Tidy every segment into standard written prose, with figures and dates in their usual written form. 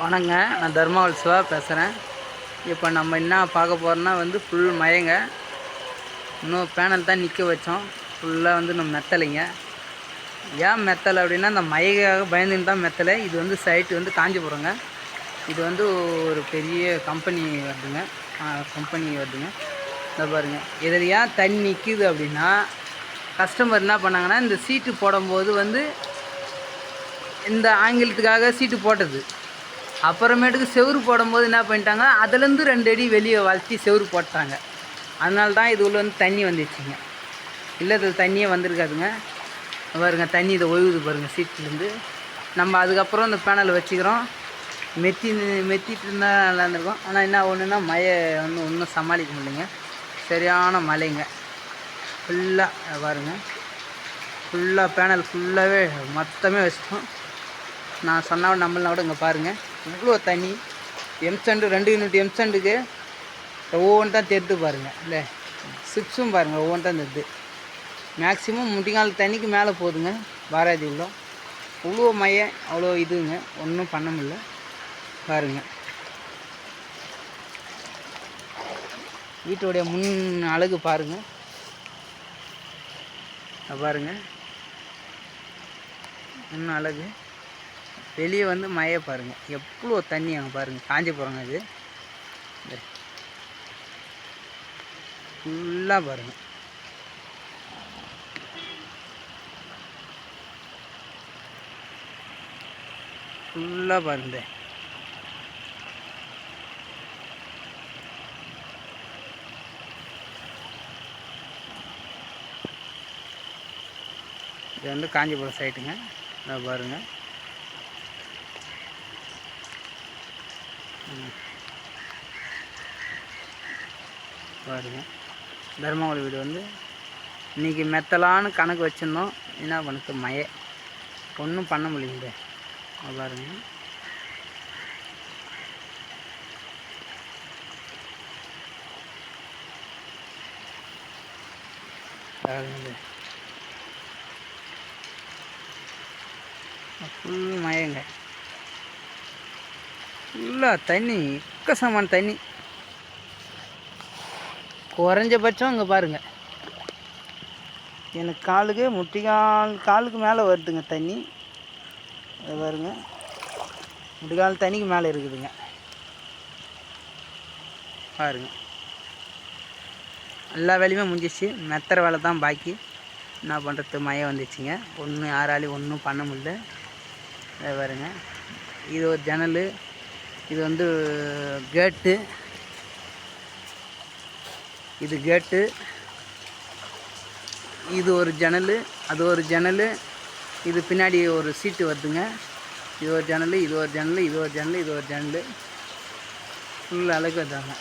வணங்க, நான் தர்மாவல் சிவா பேசுகிறேன். இப்போ நம்ம என்ன பார்க்க போகிறோன்னா ஃபுல் மழைங்க. இன்னும் பேனல் தான் நிற்க வச்சோம். ஃபுல்லாக நம்ம மெத்தலைங்க. ஏன் மெத்தலை அப்படின்னா அந்த மழைக்காக பயந்துன்னு தான் மெத்தலை. இது சைட்டு காஞ்சிபுரங்க. இது ஒரு பெரிய கம்பெனி வருதுங்க. இதை பாருங்கள். இதில் ஏன் தண்ணி நிற்கிது அப்படின்னா கஸ்டமர் என்ன பண்ணாங்கன்னா இந்த சீட்டு போடும்போது இந்த ஆங்கிலத்துக்காக சீட்டு போட்டது. அப்புறமேட்டுக்கு செவுறு போடும்போது என்ன பண்ணிட்டாங்க, அதுலேருந்து 2 அடி வெளியே வளர்த்தி செவுறு போட்டாங்க. அதனால தான் இது உள்ள தண்ணி வந்துச்சுங்க. இல்லை இது தண்ணியே வந்திருக்காதுங்க. பாருங்க, தண்ணி இதை ஒழுகுது பாருங்கள் சீட்லேருந்து. நம்ம அதுக்கப்புறம் இந்த பேனலை வச்சுக்கிறோம். மெத்திட்டு இருந்தால் நல்லா இருந்திருக்கும். ஆனால் என்ன ஒன்றுன்னா மழை ஒன்றும் சமாளிக்க முடியலைங்க. சரியான மழைங்க. ஃபுல்லாக பாருங்கள், ஃபுல்லாக பேனல் ஃபுல்லாகவே மொத்தமே வச்சுட்டோம். நான் சொன்னால் நம்மளாம் கூட இங்கே பாருங்கள் இவ்வளோ தண்ணி. எம்சண்டு 2 யூனிட் எம்சண்டுக்கு ஒவ்வொன்றா தெரிது பாருங்கள். இல்லை சிப்ஸும் பாருங்கள் ஒவ்வொன்றா தெரிது. மேக்ஸிமம் முட்டிக்கால் தண்ணிக்கு மேலே போகுதுங்க பாராஜி உள்ள. இவ்வளோ மழை அவ்வளோ இதுங்க, ஒன்றும் பண்ண முடியல பாருங்கள். வீட்டுடைய முன் அழகு பாருங்கள். பாருங்கள் முன் அழகு. வெளியே மழையை பாருங்கள் எவ்வளோ தண்ணி அங்கே பாருங்கள். காஞ்சி போகிறாங்க. இது ஃபுல்லாக பாருங்கள். ஃபுல்லாக பாருங்க. இது காஞ்சிபுரம் சைட்டுங்க. அதை பாருங்கள். பாருங்கள், தர்மாவளி வீடு இன்றைக்கி மெத்தலான்னு கணக்கு வச்சுருந்தோம். என்ன பண்ணுறது, மழை ஒன்றும் பண்ண முடியல. பாருங்க, ஃபுல் மழைங்க. ஃபுல்லாக தண்ணி, எக்கச்சக்கமான தண்ணி. குறைஞ்சபட்சம் இங்கே பாருங்கள், எனக்கு காலுக்கு மேலே வருதுங்க தண்ணி. அது பாருங்க, முட்டிக்கால் தண்ணிக்கு மேலே இருக்குதுங்க பாருங்க. எல்லா வேலையுமே முடிஞ்சிச்சு. மெத்தற வேலை தான் பாக்கி. என்ன பண்ணுறது, மழை வந்துச்சுங்க. யாராலையும் ஒன்றும் பண்ண முடியல. அது பாருங்க, இது ஒரு ஜன்னல். இது கேட்டு. இது கேட்டு. இது ஒரு ஜன்னல், அது ஒரு ஜன்னல். இது பின்னாடி ஒரு சீட்டு வருதுங்க. இது ஒரு ஜன்னல், இது ஒரு ஜன்னல், இது ஒரு ஜன்னல், இது ஒரு ஜன்னல். ஃபுல் அழகு வந்தாங்க.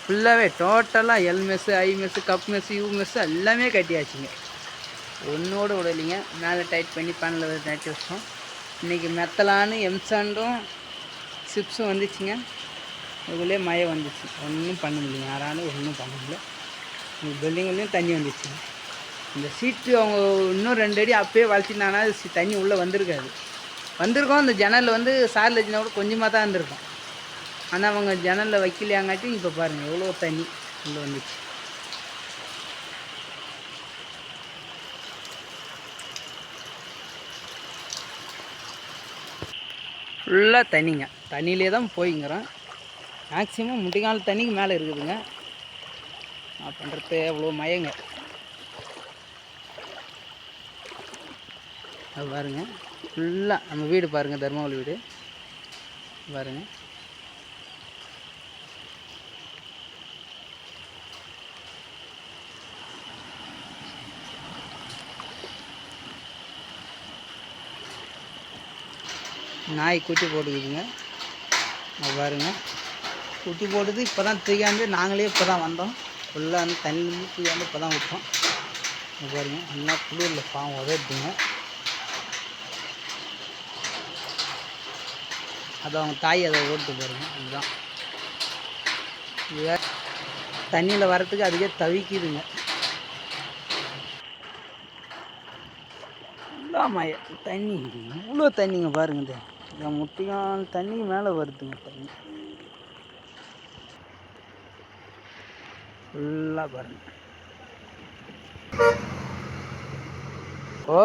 ஃபுல்லாகவே டோட்டலாக L mess, I mess, cup mess, you mess எல்லாமே கட்டியாச்சுங்க. ஒன்றோடு விடலைங்க. மேலே டைட் பண்ணி பேனில் டைட் வச்சோம். இன்றைக்கி மெத்தலான்னு எம்சாண்டும் சிப்ஸும் வந்துச்சுங்க. இதுலேயே மழை வந்துச்சு. ஒன்றும் பண்ண முடியல, யாராலும் ஒன்றும் பண்ண முடியல. பில்டிங்லேயும் தண்ணி வந்துச்சு. இந்த சீட்டு அவங்க இன்னும் 2 அடி அப்பயே வளர்த்தினாங்கன்னா தண்ணி உள்ளே வந்திருக்காது. வந்திருக்கோம். அந்த ஜன்னலில் சாரில் வச்சுனா கூட கொஞ்சமாக தான் இருந்திருக்கும். ஆனால் அவங்க ஜன்னலில் வைக்கலையாங்காட்டி இப்போ பாருங்கள் எவ்வளோ தண்ணி உள்ளே வந்துச்சு. ஃபுல்லாக தண்ணிங்க. தண்ணியிலே தான் போய்ங்கிறோம். மேக்ஸிமம் முட்டிக்கால் தண்ணிக்கு மேலே இருக்குதுங்க. நான் பண்ணுறது அவ்வளோ மழைங்க. அது பாருங்கள், ஃபுல்லாக நம்ம வீடு பாருங்கள், தர்மாவளி வீடு பாருங்கள். நாய் குட்டி போட்டுக்குதுங்க. அது பாருங்கள், குட்டி போடுது. இப்போ தான் தூக்கியாந்து நாங்களே இப்போ தான் வந்தோம். ஃபுல்லாக தண்ணிலேருந்து தூக்கியாந்து இப்போ தான் விட்டோம். அது பாருங்கள், நல்லா குளிரில் பாவம் உதவுதுங்க. அது அவங்க தாய் அதை ஓட்டு பாருங்கள். அதுதான் இது தண்ணியில் வரத்துக்கு அதுக்கே தவிக்குதுங்க. ஃபுல்லாக மழை தண்ணி, இவ்வளோ தண்ணிங்க பாருங்க. இந்த முட்டியும் தண்ணி மேலே வருதுங்க தண்ணி ஃபுல்லாக பாருங்க. ஓ